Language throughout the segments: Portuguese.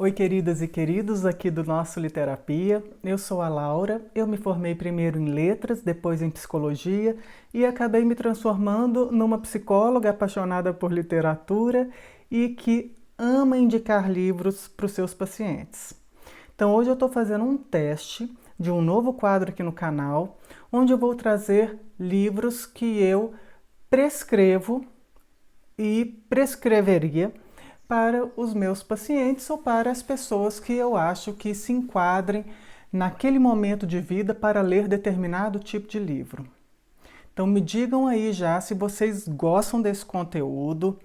Oi, queridas e queridos aqui do nosso Literapia. Eu sou a Laura, eu me formei primeiro em letras, depois em psicologia e acabei me transformando numa psicóloga apaixonada por literatura e que ama indicar livros para os seus pacientes. Então hoje eu estou fazendo um teste de um novo quadro aqui no canal, onde eu vou trazer livros que eu prescrevo e prescreveria para os meus pacientes ou para as pessoas que eu acho que se enquadrem naquele momento de vida para ler determinado tipo de livro. Então me digam aí já se vocês gostam desse conteúdo.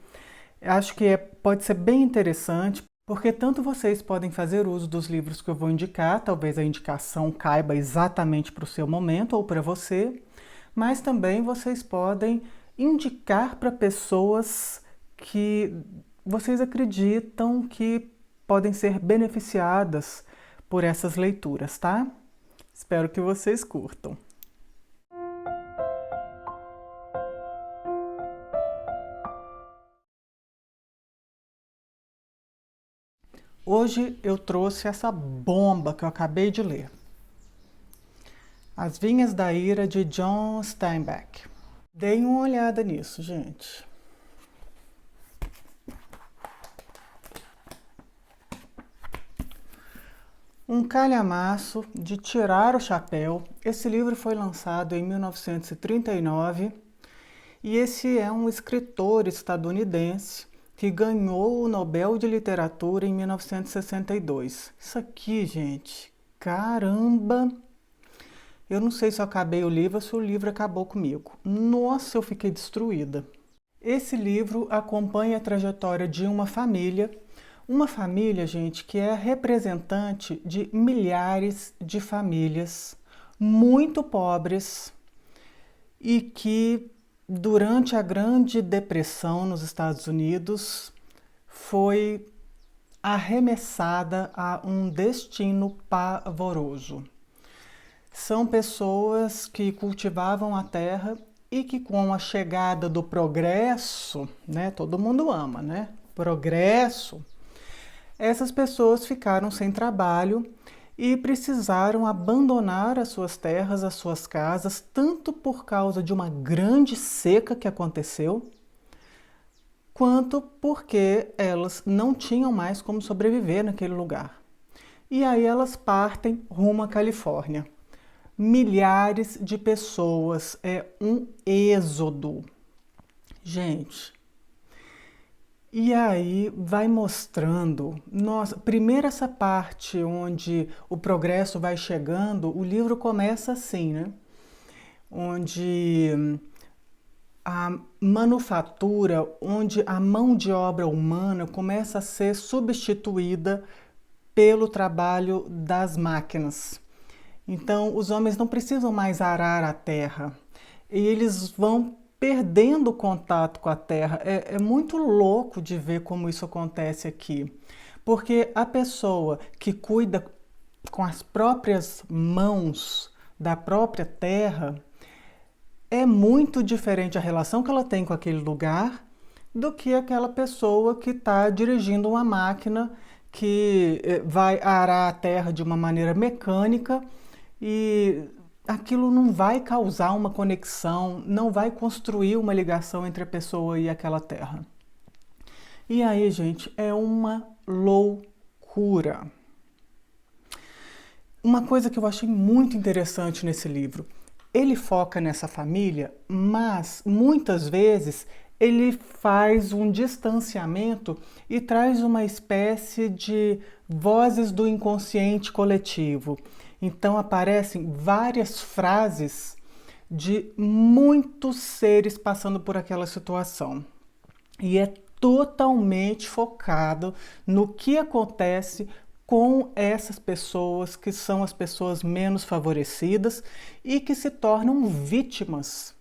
Acho que pode ser bem interessante, porque tanto vocês podem fazer uso dos livros que eu vou indicar, talvez a indicação caiba exatamente para o seu momento ou para você, mas também vocês podem indicar para pessoas que vocês acreditam que podem ser beneficiadas por essas leituras, tá? Espero que vocês curtam. Hoje eu trouxe essa bomba que eu acabei de ler. As Vinhas da Ira, de John Steinbeck. Deem uma olhada nisso, gente. Um calhamaço de tirar o chapéu. Esse livro foi lançado em 1939 e esse é um escritor estadunidense que ganhou o Nobel de Literatura em 1962. Isso aqui, gente, caramba! Eu não sei se eu acabei o livro ou se o livro acabou comigo. Nossa, eu fiquei destruída. Esse livro acompanha a trajetória de uma família, gente, que é representante de milhares de famílias muito pobres e que, durante a Grande Depressão nos Estados Unidos, foi arremessada a um destino pavoroso. São pessoas que cultivavam a terra e que, com a chegada do progresso, né, todo mundo ama, né? Progresso. Essas pessoas ficaram sem trabalho e precisaram abandonar as suas terras, as suas casas, tanto por causa de uma grande seca que aconteceu, quanto porque elas não tinham mais como sobreviver naquele lugar. E aí elas partem rumo à Califórnia. Milhares de pessoas, é um êxodo. Gente, e aí vai mostrando, nossa, primeiro essa parte onde o progresso vai chegando, o livro começa assim, né? Onde a manufatura, onde a mão de obra humana começa a ser substituída pelo trabalho das máquinas. Então, os homens não precisam mais arar a terra e eles vão perdendo o contato com a terra. É muito louco de ver como isso acontece aqui, porque a pessoa que cuida com as próprias mãos da própria terra é muito diferente a relação que ela tem com aquele lugar do que aquela pessoa que está dirigindo uma máquina que vai arar a terra de uma maneira mecânica e aquilo não vai causar uma conexão, não vai construir uma ligação entre a pessoa e aquela terra. E aí, gente, é uma loucura. Uma coisa que eu achei muito interessante nesse livro, ele foca nessa família, mas muitas vezes ele faz um distanciamento e traz uma espécie de vozes do inconsciente coletivo. Então aparecem várias frases de muitos seres passando por aquela situação. E é totalmente focado no que acontece com essas pessoas que são as pessoas menos favorecidas e que se tornam vítimas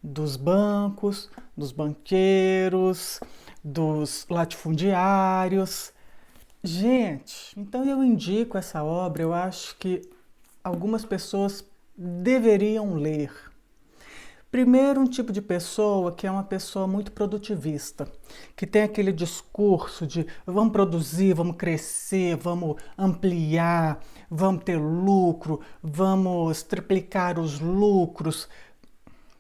dos bancos, dos banqueiros, dos latifundiários. Gente, então eu indico essa obra, eu acho que algumas pessoas deveriam ler, Primeiro, um tipo de pessoa que é uma pessoa muito produtivista, que tem aquele discurso de vamos produzir, vamos crescer, vamos ampliar, vamos ter lucro, vamos triplicar os lucros,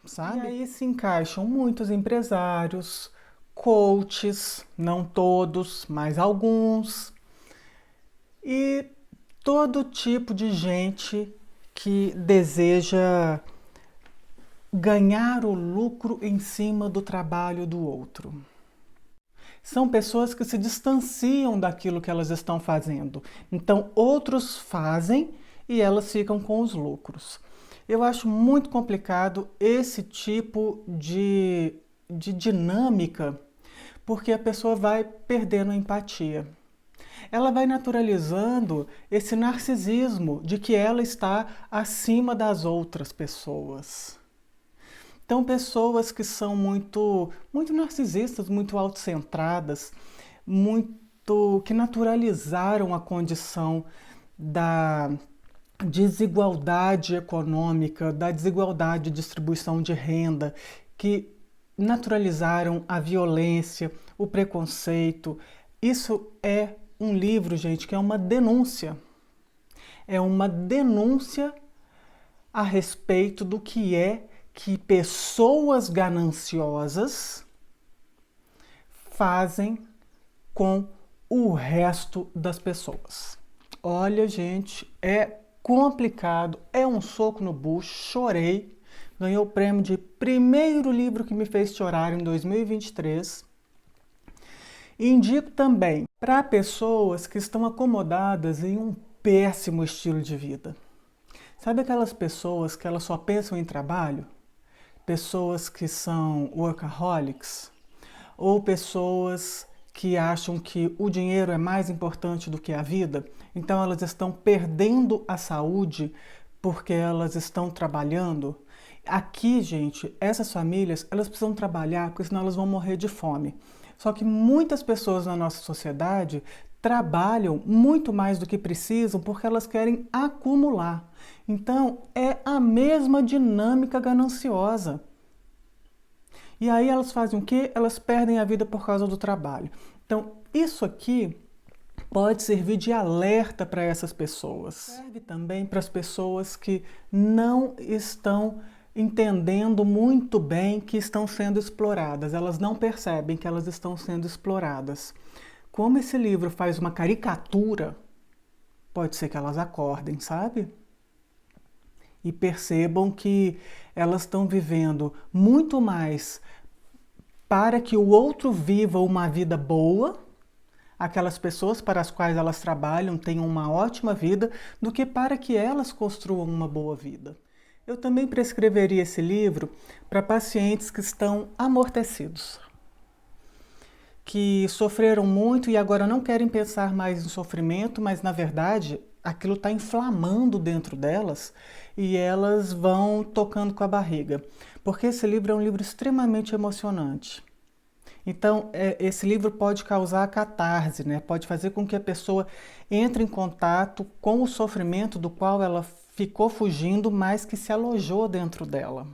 sabe? E aí se encaixam muitos empresários, coaches, não todos, mas alguns, e todo tipo de gente que deseja ganhar o lucro em cima do trabalho do outro. São pessoas que se distanciam daquilo que elas estão fazendo. Então, outros fazem e elas ficam com os lucros. Eu acho muito complicado esse tipo de dinâmica, porque a pessoa vai perdendo a empatia. Ela vai naturalizando esse narcisismo de que ela está acima das outras pessoas. Então, pessoas que são muito narcisistas, muito autocentradas, que naturalizaram a condição da desigualdade econômica, da desigualdade de distribuição de renda, que naturalizaram a violência, o preconceito. Isso é um livro, gente, que é uma denúncia. É uma denúncia a respeito do que é que pessoas gananciosas fazem com o resto das pessoas. Olha, gente, é complicado, é um soco no bucho, chorei. Ganhou o prêmio de primeiro livro que me fez chorar em 2023. Indico também para pessoas que estão acomodadas em um péssimo estilo de vida. Sabe aquelas pessoas que elas só pensam em trabalho? Pessoas que são workaholics? Ou pessoas que acham que o dinheiro é mais importante do que a vida? Então elas estão perdendo a saúde porque elas estão trabalhando? Aqui, gente, essas famílias, elas precisam trabalhar porque senão elas vão morrer de fome. Só que muitas pessoas na nossa sociedade trabalham muito mais do que precisam porque elas querem acumular. Então, é a mesma dinâmica gananciosa. E aí elas fazem o quê? Elas perdem a vida por causa do trabalho. Então, isso aqui pode servir de alerta para essas pessoas. Serve também para as pessoas que não estão entendendo muito bem que estão sendo exploradas. Elas não percebem que elas estão sendo exploradas. Como esse livro faz uma caricatura, pode ser que elas acordem, sabe? E percebam que elas estão vivendo muito mais para que o outro viva uma vida boa, aquelas pessoas para as quais elas trabalham tenham uma ótima vida, do que para que elas construam uma boa vida. Eu também prescreveria esse livro para pacientes que estão amortecidos, que sofreram muito e agora não querem pensar mais em sofrimento, mas na verdade aquilo está inflamando dentro delas e elas vão tocando com a barriga. Porque esse livro é um livro extremamente emocionante. Então, esse livro pode causar catarse, né? Pode fazer com que a pessoa entre em contato com o sofrimento do qual ela ficou fugindo, mas que se alojou dentro dela.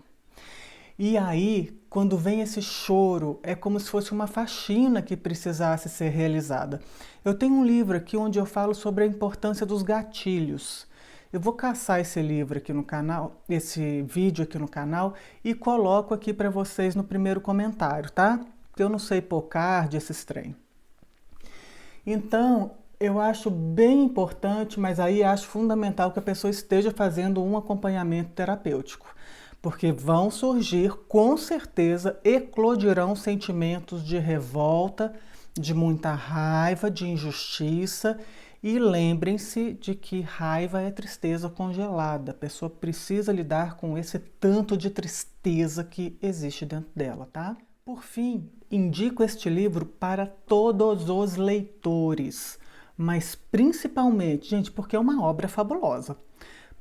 E aí, quando vem esse choro, é como se fosse uma faxina que precisasse ser realizada. Eu tenho um livro aqui onde eu falo sobre a importância dos gatilhos. Eu vou caçar esse livro aqui no canal, esse vídeo aqui no canal e coloco aqui para vocês no primeiro comentário, tá? Porque eu não sei pôr card, esses trem. Então, eu acho bem importante, mas aí acho fundamental que a pessoa esteja fazendo um acompanhamento terapêutico. Porque vão surgir, com certeza, eclodirão sentimentos de revolta, de muita raiva, de injustiça. E lembrem-se de que raiva é tristeza congelada. A pessoa precisa lidar com esse tanto de tristeza que existe dentro dela, tá? Por fim, indico este livro para todos os leitores, mas principalmente, gente, porque é uma obra fabulosa.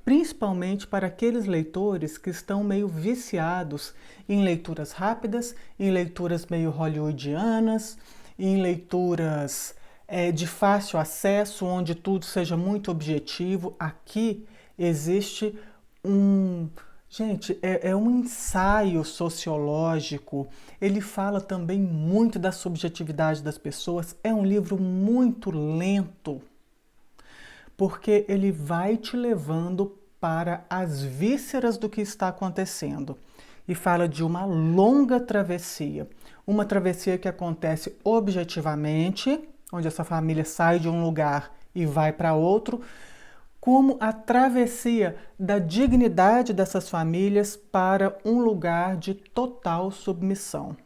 Principalmente para aqueles leitores que estão meio viciados em leituras rápidas, em leituras meio hollywoodianas, em leituras de fácil acesso, onde tudo seja muito objetivo. Aqui existe Gente, é um ensaio sociológico. Ele fala também muito da subjetividade das pessoas. É um livro muito lento, porque ele vai te levando para as vísceras do que está acontecendo. E fala de uma longa travessia. Uma travessia que acontece objetivamente, onde essa família sai de um lugar e vai para outro, como a travessia da dignidade dessas famílias para um lugar de total submissão.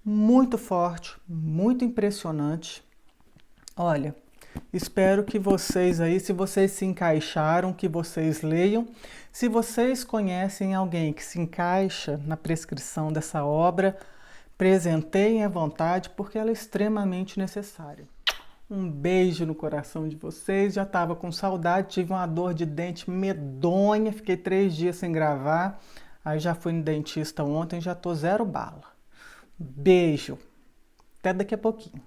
Muito forte, muito impressionante. Olha, espero que vocês aí, se vocês se encaixaram, que vocês leiam. Se vocês conhecem alguém que se encaixa na prescrição dessa obra, presenteiem à vontade, porque ela é extremamente necessária. Um beijo no coração de vocês. Já estava com saudade, tive uma dor de dente medonha, fiquei 3 dias sem gravar. Aí já fui no dentista ontem, já tô zero bala. Beijo. Até daqui a pouquinho.